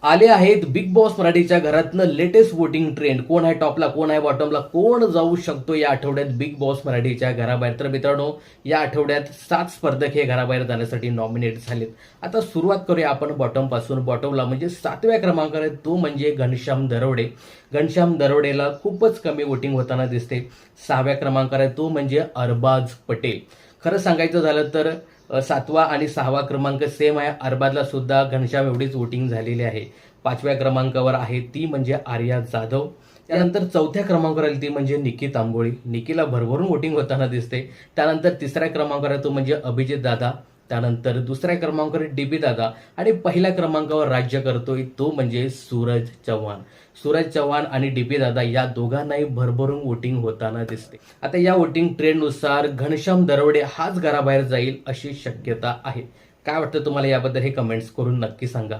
आले आहेत big boss मराठीच्या घरातनं लेटेस्ट वोटिंग ट्रेंड. कोण आहे टॉपला, कोण आहे बॉटमला, कोण जाऊ शकतो या आठवड्यात बिग बॉस मराठीच्या घराबाहेर. तर मित्रांनो, या आठवड्यात 7 स्पर्धक हे घराबाहेर जाण्यासाठी नॉमिनेट झालेत. आता सुरुवात करूया आपण बॉटम पासून. बॉटमला म्हणजे 7व्या क्रमांकावर आहे तो म्हणजे घनश्याम दरोडे. घनश्याम दरोडेला खूपच कमी वोटिंग होताना दिसते. 6व्या क्रमांकावर आहे तो म्हणजे अरबाज पटेल. खरं सांगायचं झालं तर 7वा आणि 6वा क्रमांक सेम आहे. अरबाजला सुद्धा घनश्याम एवढीच वोटिंग झालेली आहे. 5व्या क्रमांकावर आहे ती म्हणजे आर्या जाधव. त्यानंतर 4थ्या क्रमांकावर आली ती म्हणजे निकी तांबोळी. निकीला भरभरून वोटिंग होताना दिसते. त्यानंतर 3ऱ्या क्रमांकावर आहे तो म्हणजे अभिजित दादा. त्यानंतर 2ऱ्या क्रमांकावर डीबी दादा आणि पहिल्या क्रमांकावर राज्य करतोय तो म्हणजे सूरज चव्हाण. सूरज चव्हाण आणि डीपी दादा या दोघांनाही भरभरून वोटिंग होताना दिसते. आता या वोटिंग ट्रेंडनुसार घनश्याम दरोडे हाच घराबाहेर जाईल अशी शक्यता आहे. काय वाटतं तुम्हाला याबद्दल हे कमेंट्स करून नक्की सांगा.